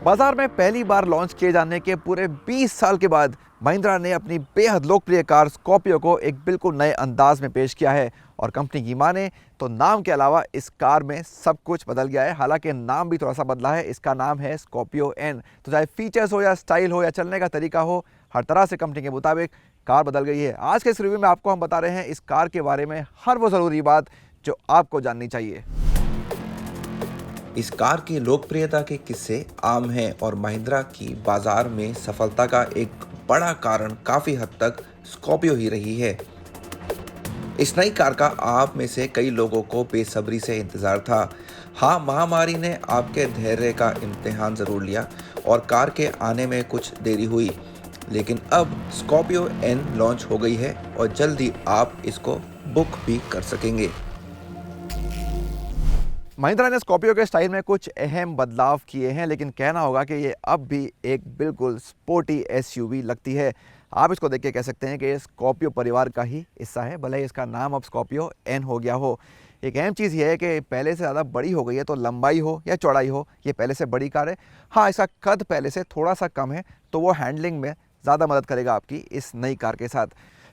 बाजार में पहली बार लॉन्च किए जाने के पूरे 20 साल के बाद महिंद्रा ने अपनी बेहद लोकप्रिय कार स्कॉर्पियो को एक बिल्कुल नए अंदाज में पेश किया है। और कंपनी की माने तो नाम के अलावा इस कार में सब कुछ बदल गया है। हालांकि नाम भी थोड़ा सा बदला है, इसका नाम है स्कॉर्पियो एन। तो चाहे फीचर्स हो या स्टाइल हो या चलने का तरीका हो, हर तरह से कंपनी के मुताबिक कार बदल गई है। आज के इस रिव्यू में आपको हम बता रहे हैं इस कार के बारे में हर वो ज़रूरी बात जो आपको जाननी चाहिए। इस कार की लोकप्रियता के किस्से आम हैं और महिंद्रा की बाजार में सफलता का एक बड़ा कारण काफी हद तक स्कॉर्पियो ही रही है। इस नई कार का आप में से कई लोगों को बेसब्री से इंतजार था। हाँ, महामारी ने आपके धैर्य का इम्तिहान जरूर लिया और कार के आने में कुछ देरी हुई, लेकिन अब स्कॉर्पियो एन लॉन्च हो गई है और जल्दी आप इसको बुक भी कर सकेंगे। महिंद्रा ने स्कॉर्पियो के स्टाइल में कुछ अहम बदलाव किए हैं, लेकिन कहना होगा कि ये अब भी एक बिल्कुल स्पोर्टी एसयूवी लगती है। आप इसको देख के कह सकते हैं कि ये स्कॉर्पियो परिवार का ही हिस्सा है, भले ही इसका नाम अब स्कॉर्पियो एन हो गया हो। एक अहम चीज़ ये है कि पहले से ज़्यादा बड़ी हो गई है, तो लंबाई हो या चौड़ाई हो, ये पहले से बड़ी कार है। हाँ, इसका कद पहले से थोड़ा सा कम है, तो वो हैंडलिंग में ज़्यादा मदद करेगा आपकी इस नई कार के साथ।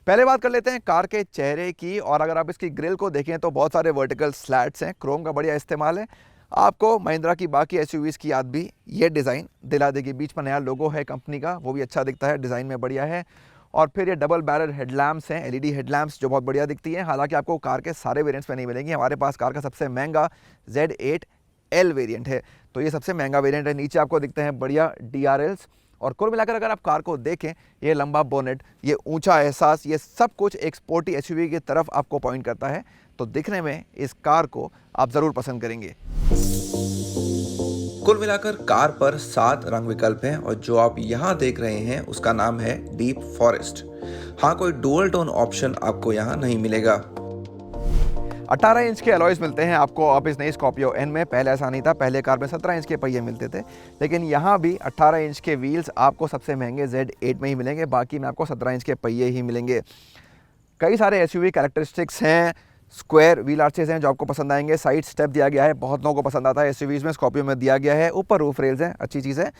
पहले बात कर लेते हैं कार के चेहरे की। और अगर आप इसकी ग्रिल को देखें तो बहुत सारे वर्टिकल स्लैट्स हैं, क्रोम का बढ़िया इस्तेमाल है। आपको महिंद्रा की बाकी एसयूवीज़ की याद भी ये डिज़ाइन दिला देगी। बीच में नया लोगो है कंपनी का, वो भी अच्छा दिखता है, डिज़ाइन में बढ़िया है। और फिर ये डबल बैरल हेडलैम्प्स हैं, एलईडी हेडलैम्प्स, जो बहुत बढ़िया दिखती हैं। हालांकि आपको कार के सारे वेरिएंट्स में नहीं मिलेंगी। हमारे पास कार का सबसे महंगा Z8L वेरिएंट है, तो ये सबसे महंगा वेरिएंट है। नीचे आपको दिखते हैं बढ़िया DRLs। और कुल मिलाकर अगर आप कार को देखें, ये लंबा बोनेट, ये ऊंचा एहसास, ये सब कुछ एक स्पोर्टी एसयूवी की तरफ आपको पॉइंट करता है। तो दिखने में इस कार को आप ज़रूर पसंद करेंगे। कुल मिलाकर कार पर 7 रंग विकल्प हैं और जो आप यहाँ देख रहे हैं उसका नाम है डीप फॉरेस्ट। हाँ, कोई डुअल टोन ऑप्शन आपको यहाँ नहीं मिलेगा। 18 इंच के अलॉयज मिलते हैं आपको अब इस नई स्कॉर्पियो एन में। पहले ऐसा नहीं था, पहले कार में 17 इंच के पहिए मिलते थे, लेकिन यहाँ भी 18 इंच के व्हील्स आपको सबसे महंगे Z8 में ही मिलेंगे। बाकी में आपको 17 इंच के पहिए ही मिलेंगे। कई सारे एसयूवी कैरेक्टरिस्टिक्स हैं, स्क्वायर व्हील आर्चेज हैं जो आपको पसंद आएंगे। साइड स्टेप दिया गया है, बहुत लोगों को पसंद आता है एसयूवीज़ में, स्कॉर्पियो में दिया गया है। ऊपर रूफ रेल्स हैं, अच्छी चीज़ है।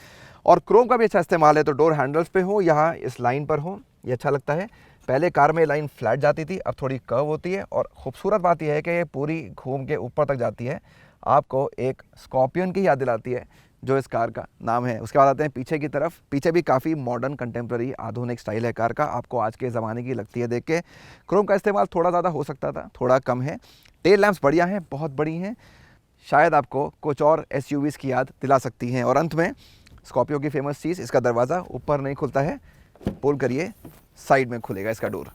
और क्रोम का भी अच्छा इस्तेमाल है, तो डोर हैंडल्स पे हो, यहाँ इस लाइन पर हो, ये अच्छा लगता है। पहले कार में लाइन फ्लैट जाती थी, अब थोड़ी कर्व होती है। और खूबसूरत बात यह है कि ये पूरी घूम के ऊपर तक जाती है, आपको एक स्कॉर्पियन की याद दिलाती है, जो इस कार का नाम है। उसके बाद आते हैं पीछे की तरफ। पीछे भी काफ़ी मॉडर्न कंटेम्प्रेरी आधुनिक स्टाइल है कार का, आपको आज के ज़माने की लगती है देख के। क्रोम का इस्तेमाल थोड़ा ज़्यादा हो सकता था, थोड़ा कम है। टेल लैंप्स बढ़िया हैं, बहुत बड़ी हैं, शायद आपको कुछ और एसयूवीज़ की याद दिला सकती हैं। और अंत में स्कॉर्पियो की फेमस चीज़, इसका दरवाज़ा ऊपर नहीं खुलता है, पुल करिए साइड में खुलेगा इसका डोर।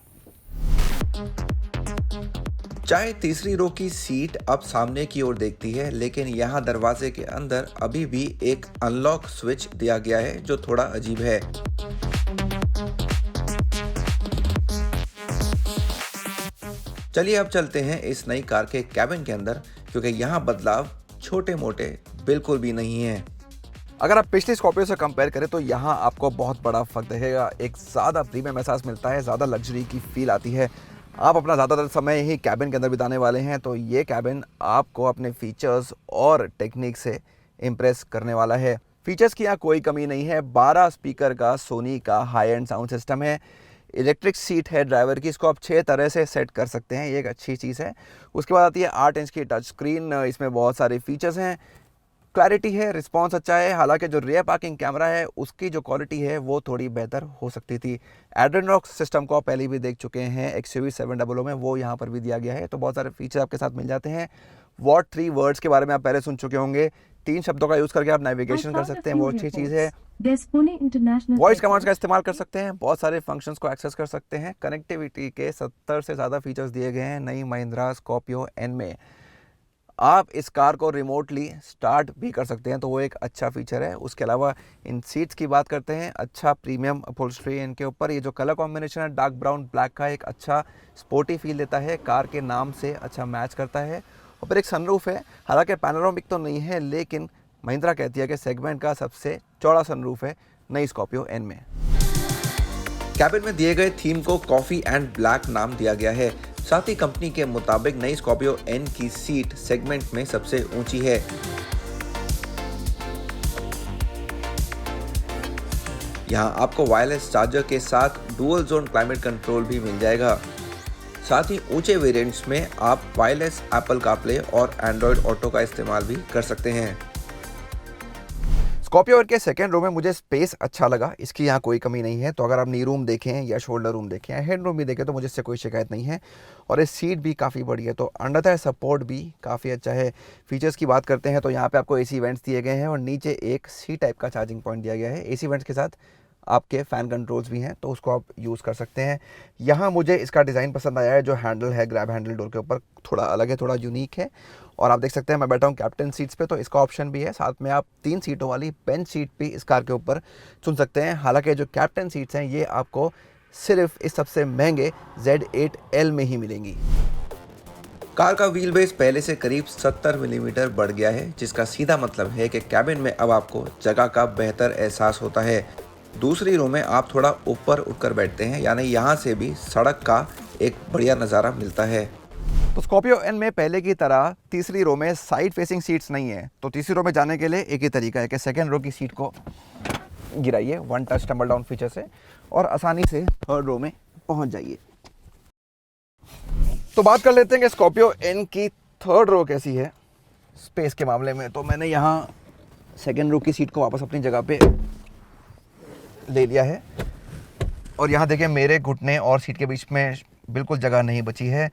चाहे तीसरी रो की सीट अब सामने की ओर देखती है, लेकिन यहाँ दरवाजे के अंदर अभी भी एक अनलॉक स्विच दिया गया है जो थोड़ा अजीब है। चलिए अब चलते हैं इस नई कार के कैबिन के अंदर, क्योंकि यहाँ बदलाव छोटे मोटे बिल्कुल भी नहीं है। अगर आप पिछली स्कॉर्पियो से कंपेयर करें तो यहाँ आपको बहुत बड़ा फर्क दिखेगा। एक ज़्यादा प्रीमियम एहसास मिलता है, ज़्यादा लग्जरी की फील आती है। आप अपना ज़्यादातर समय ही कैबिन के अंदर बिताने वाले हैं, तो ये कैबिन आपको अपने फीचर्स और टेक्निक से इम्प्रेस करने वाला है। फीचर्स की यहाँ कोई कमी नहीं है। 12 स्पीकर का सोनी का हाई एंड साउंड सिस्टम है। इलेक्ट्रिक सीट है ड्राइवर की, इसको आप 6 तरह से सेट कर सकते हैं, ये एक अच्छी चीज़ है। उसके बाद आती है 8 इंच की टच स्क्रीन, इसमें बहुत सारे फीचर्स हैं। क्लैरिटी है, रिस्पॉन्स अच्छा है। हालांकि जो रियर पार्किंग कैमरा है उसकी जो क्वालिटी है वो थोड़ी बेहतर हो सकती थी। एड्रेनॉक सिस्टम को आप पहले भी देख चुके हैं XUV 700 में, वो यहाँ पर भी दिया गया है। तो बहुत सारे फीचर आपके साथ मिल जाते हैं। वॉट 3 वर्ड्स के बारे में आप पहले सुन चुके होंगे। 3 शब्दों का यूज़ करके आप नेविगेशन कर सकते हैं, वो अच्छी चीज़ है। वॉइस कमांड्स का इस्तेमाल कर सकते हैं, बहुत सारे फंक्शंस को एक्सेस कर सकते हैं। कनेक्टिविटी के 70 से ज़्यादा फीचर्स दिए गए हैं नई महिंद्रा स्कॉर्पियो एन में। आप इस कार को रिमोटली स्टार्ट भी कर सकते हैं, तो वो एक अच्छा फीचर है। उसके अलावा इन सीट्स की बात करते हैं, अच्छा प्रीमियम अपहोल्स्ट्री है इनके ऊपर। ये जो कलर कॉम्बिनेशन है डार्क ब्राउन ब्लैक का, एक अच्छा स्पोर्टी फील देता है, कार के नाम से अच्छा मैच करता है। और फिर एक सनरूफ है, हालांकि पैनोरामिक तो नहीं है, लेकिन महिंद्रा कहती है कि सेगमेंट का सबसे चौड़ा सनरूफ है नई स्कॉर्पियो एन में। कैबिन में दिए गए थीम को कॉफी एंड ब्लैक नाम दिया गया है। साथ ही कंपनी के मुताबिक नई स्कॉर्पियो एन की सीट सेगमेंट में सबसे ऊंची है। यहाँ आपको वायरलेस चार्जर के साथ डुअल जोन क्लाइमेट कंट्रोल भी मिल जाएगा। साथ ही ऊंचे वेरिएंट्स में आप वायरलेस एप्पल कारप्ले और एंड्रॉयड ऑटो का इस्तेमाल भी कर सकते हैं। स्कॉर्पियो के सेकंड रो में मुझे स्पेस अच्छा लगा, इसकी यहाँ कोई कमी नहीं है। तो अगर आप नी रूम देखें या शोल्डर रूम देखें या हेड रूम भी देखें तो मुझे इससे कोई शिकायत नहीं है। और ये सीट भी काफ़ी बड़ी है, तो अंडर द सपोर्ट भी काफ़ी अच्छा है। फीचर्स की बात करते हैं तो यहाँ पे आपको एसी वेंट्स दिए गए हैं और नीचे एक सी टाइप का चार्जिंग पॉइंट दिया गया है। एसी वेंट्स के साथ आपके फ़ैन कंट्रोल्स भी हैं, तो उसको आप यूज़ कर सकते हैं। यहाँ मुझे इसका डिज़ाइन पसंद आया है, जो हैंडल है ग्रैब हैंडल डोर के ऊपर थोड़ा अलग है, थोड़ा यूनिक है। और आप देख सकते हैं मैं बैठा हूँ कैप्टन सीट्स पे, तो इसका ऑप्शन भी है। साथ में आप 3 सीटों वाली बेंच सीट भी इस कार के ऊपर चुन सकते हैं। हालांकि जो कैप्टन सीट्स हैं ये आपको सिर्फ इस सबसे महंगे Z8L में ही मिलेंगी। कार का व्हील बेस पहले से करीब 70 मिलीमीटर बढ़ गया है, जिसका सीधा मतलब है कि कैबिन में अब आपको जगह का बेहतर एहसास होता है। दूसरी रो में आप थोड़ा ऊपर उठकर बैठते हैं, यानी यहाँ से भी सड़क का एक बढ़िया नज़ारा मिलता है। तो स्कॉर्पियो एन में पहले की तरह तीसरी रो में साइड फेसिंग सीट्स नहीं है। तो तीसरी रो में जाने के लिए एक ही तरीका है कि सेकेंड रो की सीट को गिराइए, one touch tumble down feature से, और आसानी से थर्ड रो में पहुंच जाइए। तो बात कर लेते हैं कि स्कॉर्पियो एन की थर्ड रो कैसी है स्पेस के मामले में। तो मैंने यहाँ सेकेंड रो की सीट को वापस अपनी जगह पे ले लिया है और यहाँ देखिए मेरे घुटने और सीट के बीच में बिल्कुल जगह नहीं बची है।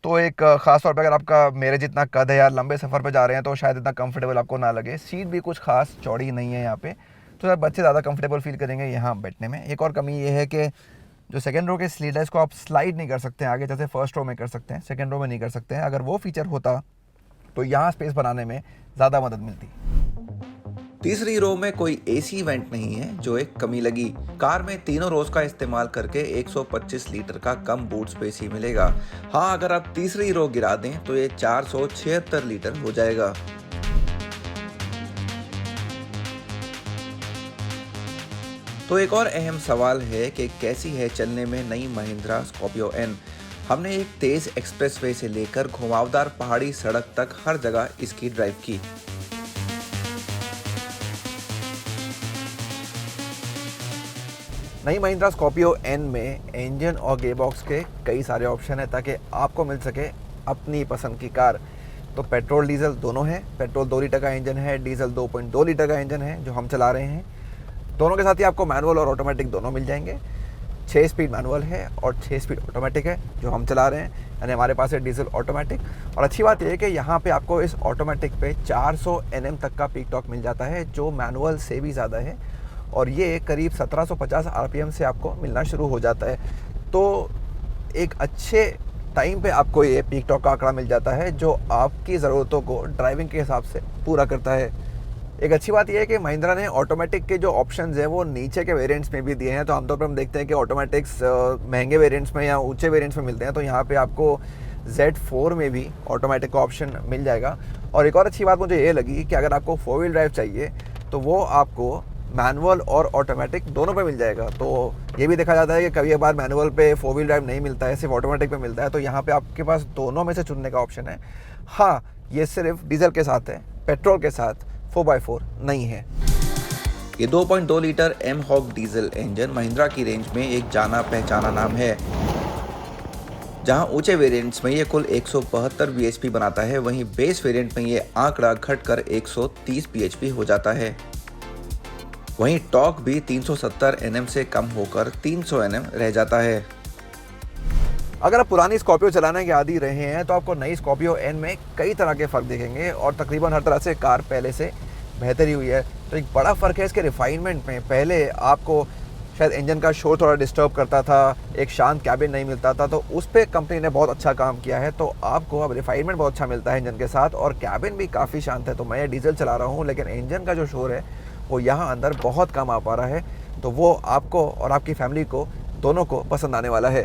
तो एक ख़ास तौर पे अगर आपका मेरे जितना कद है या लंबे सफ़र पे जा रहे हैं तो शायद इतना कंफर्टेबल आपको ना लगे। सीट भी कुछ खास चौड़ी नहीं है यहाँ पे, तो यार बच्चे ज़्यादा कंफर्टेबल फील करेंगे यहाँ बैठने में। एक और कमी ये है कि जो सेकंड रो के सीट है इसको आप स्लाइड नहीं कर सकते हैं आगे, जैसे फर्स्ट रो में कर सकते हैं, सेकंड रो में नहीं कर सकते हैं। अगर वो फीचर होता तो यहाँ स्पेस बनाने में ज़्यादा मदद मिलती। तीसरी रो में कोई एसी वेंट नहीं है, जो एक कमी लगी। कार में तीनों रोज का इस्तेमाल करके 125 लीटर का कम बूट स्पेस ही मिलेगा। हाँ, अगर आप तीसरी रो गिरा दें तो ये 476 लीटर हो जाएगा। तो एक और अहम सवाल है कि कैसी है चलने में नई महिंद्रा स्कॉर्पियो एन। हमने एक तेज एक्सप्रेसवे से लेकर घुमावदार पहाड़ी सड़क तक हर जगह इसकी ड्राइव की। नई महिंद्रा स्कॉर्पियो एन में इंजन और गेयरबॉक्स के कई सारे ऑप्शन हैं ताकि आपको मिल सके अपनी पसंद की कार। तो पेट्रोल डीजल दोनों हैं। पेट्रोल 2 लीटर का इंजन है, डीजल 2.2 लीटर का इंजन है जो हम चला रहे हैं। दोनों के साथ ही आपको मैनुअल और ऑटोमेटिक दोनों मिल जाएंगे। 6 स्पीड मैनुअल है और 6 स्पीड ऑटोमेटिक है जो हम चला रहे हैं, यानी हमारे पास है डीजल ऑटोमेटिक। और अच्छी बात यह है कि यहाँ पे आपको इस ऑटोमेटिक पे 400 Nm तक का पीक टॉर्क मिल जाता है, जो मैनुअल से भी ज़्यादा है। और ये करीब 1750 RPM से आपको मिलना शुरू हो जाता है। तो एक अच्छे टाइम पे आपको ये पीक टॉर्क का आंकड़ा मिल जाता है जो आपकी ज़रूरतों को ड्राइविंग के हिसाब से पूरा करता है। एक अच्छी बात यह है कि महिंद्रा ने ऑटोमेटिक के जो ऑप्शंस हैं वो नीचे के वेरिएंट्स में भी दिए हैं। तो आमतौर पर हम देखते हैं कि ऑटोमेटिक्स महंगे वेरिएंट्स में या ऊंचे वेरिएंट्स में मिलते हैं, तो यहाँ पे आपको Z4 में भी ऑटोमेटिक का ऑप्शन मिल जाएगा। और एक और अच्छी बात मुझे ये लगी कि अगर आपको 4 व्हील ड्राइव चाहिए तो वो आपको मैनुअल और ऑटोमेटिक दोनों पे मिल जाएगा। तो ये भी देखा जाता है कि कभी बार मैनुअल पे 4 व्हील ड्राइव नहीं मिलता है, सिर्फ ऑटोमेटिक पे मिलता है। तो यहाँ पे आपके पास दोनों में से चुनने का ऑप्शन है। हाँ, ये सिर्फ डीजल के साथ है, पेट्रोल के साथ 4x4 नहीं है। ये 2.2 litre M-Hog diesel engine Mahindra की रेंज में एक जाना पहचाना नाम है। जहां ऊंचे वेरिएंट्स में ये कुल 172 bhp बनाता है, वहीं बेस वेरिएंट में ये आंकड़ा घटकर 130 bhp हो जाता है। वहीं टॉर्क भी 370 Nm से कम होकर 300 Nm रह जाता है। अगर आप पुरानी स्कॉर्पियो चलाने के आदी रहे हैं तो आपको नई स्कॉर्पियो एन में कई तरह के फ़र्क दिखेंगे और तकरीबन हर तरह से कार पहले से बेहतर ही हुई है। तो एक बड़ा फ़र्क है इसके रिफाइनमेंट में। पहले आपको शायद इंजन का शोर थोड़ा डिस्टर्ब करता था, एक शांत कैबिन नहीं मिलता था, तो उस पर कंपनी ने बहुत अच्छा काम किया है। तो आपको अब रिफाइनमेंट बहुत अच्छा मिलता है इंजन के साथ और कैबिन भी काफ़ी शांत है। तो मैं डीजल चला रहा हूँ लेकिन इंजन का जो शोर है वो यहाँ अंदर बहुत कम आ पा रहा है। तो वो आपको और आपकी फैमिली को दोनों को पसंद आने वाला है।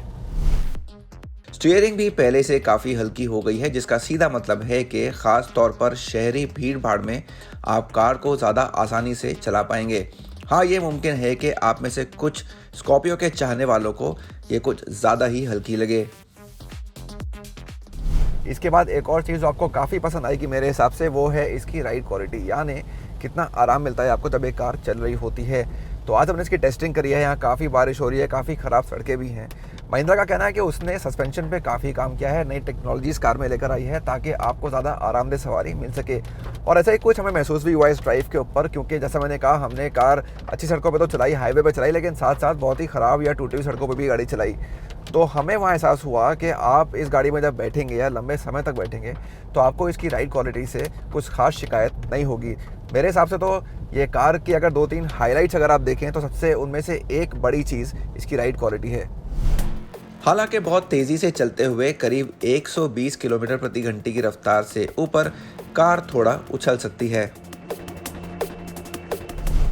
स्टीयरिंग भी पहले से काफ़ी हल्की हो गई है, जिसका सीधा मतलब है कि ख़ास तौर पर शहरी भीड़ भाड़ में आप कार को ज़्यादा आसानी से चला पाएंगे। हाँ, ये मुमकिन है कि आप में से कुछ स्कॉर्पियो के चाहने वालों को ये कुछ ज़्यादा ही हल्की लगे। इसके बाद एक और चीज़ जो आपको काफ़ी पसंद आएगी मेरे हिसाब से, वो है इसकी राइड क्वालिटी, यानी कितना आराम मिलता है आपको जब एक कार चल रही होती है। तो आज हमने इसकी टेस्टिंग करी है। यहाँ काफ़ी बारिश हो रही है, काफ़ी ख़राब सड़कें भी हैं। महिंद्रा का कहना है कि उसने सस्पेंशन पे काफ़ी काम किया है, नई टेक्नोलॉजीज़ कार में लेकर आई है ताकि आपको ज़्यादा आरामदेह सवारी मिल सके। और ऐसा ही कुछ हमें महसूस भी हुआ इस ड्राइव के ऊपर, क्योंकि जैसा मैंने कहा हमने कार अच्छी सड़कों पे तो चलाई, हाईवे पे चलाई, लेकिन साथ साथ बहुत ही ख़राब या टूटी हुई सड़कों पे भी गाड़ी चलाई। तो हमें वहाँ एहसास हुआ कि आप इस गाड़ी में जब बैठेंगे या लंबे समय तक बैठेंगे तो आपको इसकी राइड क्वालिटी से कुछ खास शिकायत नहीं होगी। मेरे हिसाब से तो ये कार की अगर 2-3 हाइलाइट्स अगर आप देखें तो सबसे उनमें से एक बड़ी चीज़ इसकी राइड क्वालिटी है। हालांकि बहुत तेज़ी से चलते हुए करीब 120 किलोमीटर प्रति घंटे की रफ्तार से ऊपर कार थोड़ा उछल सकती है।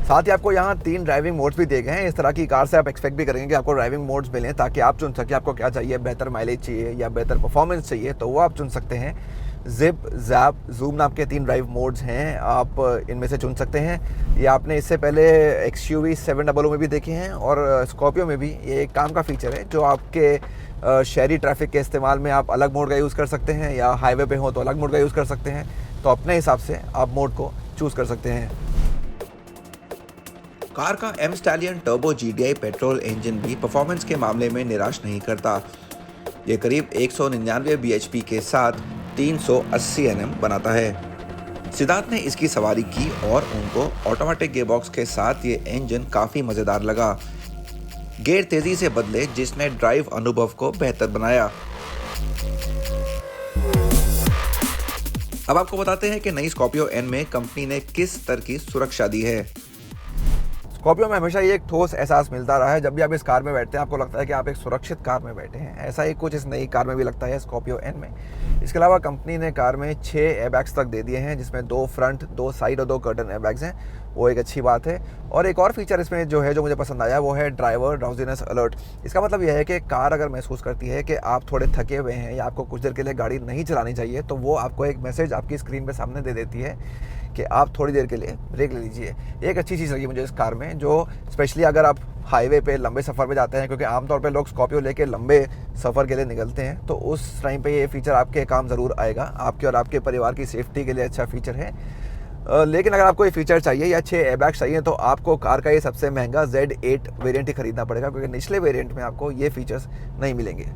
साथ ही आपको यहाँ 3 ड्राइविंग मोड्स भी दिए गए हैं। इस तरह की कार से आप एक्सपेक्ट भी करेंगे कि आपको ड्राइविंग मोड्स मिलें ताकि आप चुन सकें आपको क्या चाहिए, बेहतर माइलेज चाहिए या बेहतर परफॉर्मेंस चाहिए, तो वो आप चुन सकते हैं। जिप, जैप, जूम नाम के 3 ड्राइव मोड्स हैं, आप इनमें से चुन सकते हैं। ये आपने इससे पहले XUV 700 में भी देखे हैं और स्कॉर्पियो में भी ये एक काम का फीचर है जो आपके शहरी ट्रैफिक के इस्तेमाल में आप अलग मोड का यूज़ कर सकते हैं या हाईवे पे हो तो अलग मोड का यूज़ कर सकते हैं। तो अपने हिसाब से आप मोड को चूज़ कर सकते हैं। कार का M stallion turbo GDI petrol engine भी परफॉर्मेंस के मामले में निराश नहीं करता। ये करीब 199 bhp के साथ 380 Nm बनाता है। सिद्धार्थ ने इसकी सवारी की और उनको ऑटोमेटिक गियरबॉक्स के साथ ये इंजन काफ़ी मज़ेदार लगा। गियर तेज़ी से बदले जिसने ड्राइव अनुभव को बेहतर बनाया। अब आपको बताते हैं कि नई स्कॉर्पियो N में कंपनी ने किस स्तर की सुरक्षा दी है। स्कॉर्पियो में हमेशा ये एक ठोस एहसास मिलता रहा है, जब भी आप इस कार में बैठते हैं आपको लगता है कि आप एक सुरक्षित कार में बैठे हैं। ऐसा ही कुछ इस नई कार में भी लगता है स्कॉर्पियो N में। इसके अलावा कंपनी ने कार में 6 एयरबैग्स तक दे दिए हैं, जिसमें 2 फ्रंट, 2 साइड और 2 कर्टन एयरबैग्स हैं। वो एक अच्छी बात है। और एक और फीचर इसमें जो मुझे पसंद आया वो है ड्राइवर ड्राउजीनेस अलर्ट। इसका मतलब यह है कि कार अगर महसूस करती है कि आप थोड़े थके हुए हैं या आपको कुछ देर के लिए गाड़ी नहीं चलानी चाहिए, तो वो आपको एक मैसेज आपकी स्क्रीन पे सामने दे देती है कि आप थोड़ी देर के लिए ब्रेक ले लीजिए। एक अच्छी चीज़ लगी मुझे इस कार में, जो स्पेशली अगर आप हाईवे पे लंबे सफ़र पे जाते हैं, क्योंकि आमतौर पे लोग स्कॉर्पियो लेके लंबे सफ़र के लिए निकलते हैं, तो उस टाइम पे ये फीचर आपके काम ज़रूर आएगा। आपके और आपके परिवार की सेफ्टी के लिए अच्छा फीचर है। लेकिन अगर आपको ये फीचर चाहिए या 6 एयरबैग चाहिए तो आपको कार का ये सबसे महंगा Z8 वेरिएंट ही खरीदना पड़ेगा, क्योंकि निचले वेरिएंट में आपको ये फीचर्स नहीं मिलेंगे।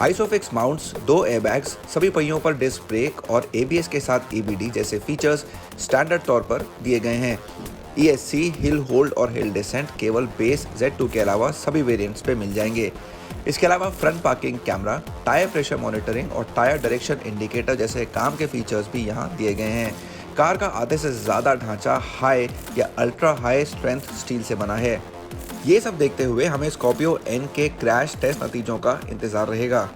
आइसोफिक्स माउंट्स, 2 एयरबैग्स, सभी पहियों पर डिस्क ब्रेक और ABS के साथ EBD जैसे फीचर्स स्टैंडर्ड तौर पर दिए गए हैं। ESC, हिल होल्ड और हिल डिसेंट केवल बेस Z2 के अलावा सभी वेरिएंट्स पे मिल जाएंगे। इसके अलावा front parking camera, tyre pressure monitoring और टायर डायरेक्शन इंडिकेटर जैसे काम के फीचर्स भी यहाँ दिए गए हैं। कार का आधे से ज़्यादा ढांचा हाई या अल्ट्रा हाई स्ट्रेंथ स्टील से बना है। ये सब देखते हुए हमें स्कॉर्पियो N के क्रैश टेस्ट नतीजों का इंतजार रहेगा।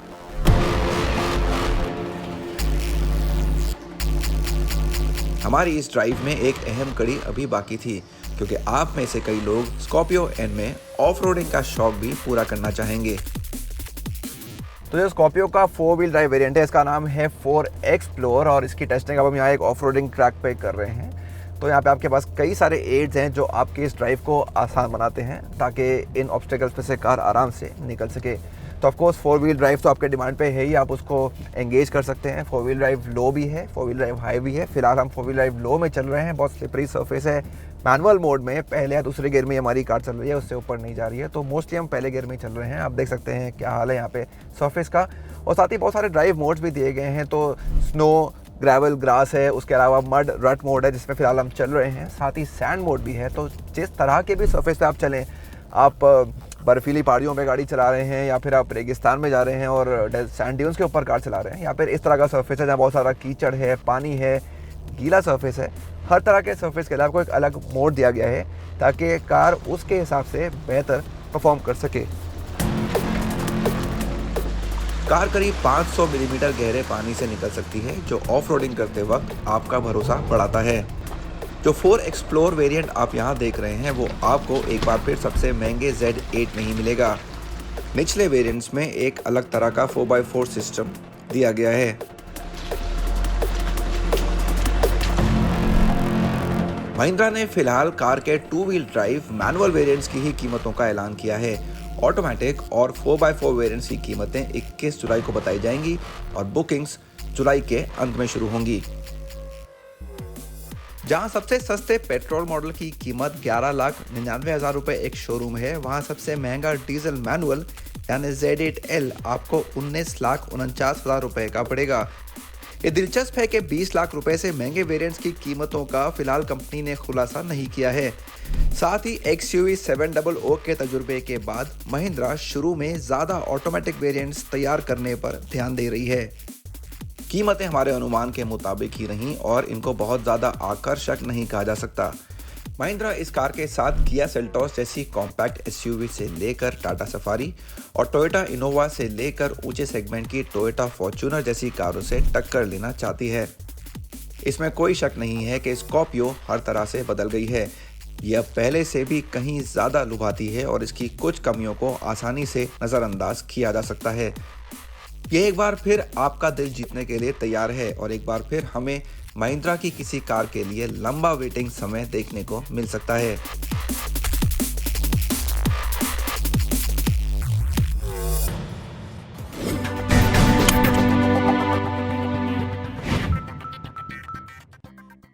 हमारी इस ड्राइव में एक अहम कड़ी अभी बाकी थी, क्योंकि आप में से कई लोग स्कॉर्पियो N में ऑफ रोडिंग का शौक भी पूरा करना चाहेंगे। तो जो स्कॉर्पियो का 4 व्हील ड्राइव वेरिएंट है, इसका नाम है 4 एक्सप्लोर और इसकी टेस्टिंग अब हम यहाँ एक ऑफ रोडिंग ट्रैक पे कर रहे हैं। तो यहाँ पे आपके पास कई सारे एड्स हैं जो आपके इस ड्राइव को आसान बनाते हैं ताकि इन ऑब्स्टेकल्स पे से कार आराम से निकल सके। तो ऑफकोर्स 4 व्हील ड्राइव तो आपके डिमांड पे है ही, आप उसको एंगेज कर सकते हैं। 4 व्हील ड्राइव लो भी है, 4 व्हील ड्राइव हाई भी है। फिलहाल हम 4 व्हील ड्राइव लो में चल रहे हैं, बहुत स्लिपरी सरफेस है। मैनुअल मोड में पहले या दूसरे गियर में हमारी कार चल रही है, उससे ऊपर नहीं जा रही है, तो मोस्टली हम पहले गियर में चल रहे हैं। आप देख सकते हैं क्या हाल है यहाँ पे सरफेस का। और साथ ही बहुत सारे ड्राइव मोड्स भी दिए गए हैं, तो स्नो, ग्रेवल, ग्रास है, उसके अलावा मड, रट मोड है जिसमें फ़िलहाल हम चल रहे हैं। साथ ही सैंड मोड भी है, तो जिस तरह के भी सरफेस पे आप चलें, आप बर्फीली पहाड़ियों पे गाड़ी चला रहे हैं या फिर आप रेगिस्तान में जा रहे हैं और सैंड ड्यून्स के ऊपर कार चला रहे हैं, या फिर इस तरह का सरफेस है जहाँ बहुत सारा कीचड़ है, पानी है, गीला सरफेस है, हर तरह के सरफेस के लिए आपको एक अलग मोड दिया गया है ताकि कार उसके हिसाब से बेहतर परफॉर्म कर सके। कार करीब 500 मिलीमीटर गहरे पानी से निकल सकती है, जो ऑफ रोडिंग करते वक्त आपका भरोसा बढ़ाता है। जो 4 एक्सप्लोर वेरिएंट आप यहाँ देख रहे हैं वो आपको एक बार फिर सबसे महंगे Z8 में ही मिलेगा। निचले वेरिएंट्स में एक अलग तरह का 4x4 सिस्टम दिया गया है। महिंद्रा ने फिलहाल कार के 2 व्हील ड्राइव मैनुअल वेरिएंट्स की ही कीमतों का ऐलान किया है। ऑटोमेटिक और 4x4 वेरिएंट्स की कीमतें 21 जुलाई को बताई जाएंगी और बुकिंग्स जुलाई के अंत में शुरू होंगी। जहां सबसे सस्ते पेट्रोल मॉडल की कीमत 11,99,000 रुपए एक शोरूम है, वहां सबसे महंगा डीजल मैनुअल यानी Z8L आपको 19,49,000 रुपए का पड़ेगा। ये दिलचस्प है कि 20 लाख रुपए से महंगे वेरिएंट्स की कीमतों का फिलहाल कंपनी ने खुलासा नहीं किया है। साथ ही XUV 700 के तजुर्बे के बाद महिंद्रा शुरू में ज़्यादा ऑटोमेटिक वेरिएंट्स तैयार करने पर ध्यान दे रही है। कीमतें हमारे अनुमान के मुताबिक ही रहीं और इनको बहुत ज़्यादा आकर्षक नहीं कहा जा सकता। महिंद्रा इस कार के साथ किया सेल्टॉस जैसी कॉम्पैक्ट SUV से लेकर टाटा सफारी और टोयोटा इनोवा से लेकर ऊंचे सेगमेंट की टोयोटा फॉर्च्यूनर जैसी कारों से टक्कर लेना चाहती है। इसमें कोई शक नहीं है कि स्कॉर्पियो हर तरह से बदल गई है। यह पहले से भी कहीं ज़्यादा लुभाती है और इसकी कुछ कमियों को आसानी से नज़रअंदाज किया जा सकता है। यह एक बार फिर आपका दिल जीतने के लिए तैयार है और एक बार फिर हमें महिंद्रा की किसी कार के लिए लंबा वेटिंग समय देखने को मिल सकता है।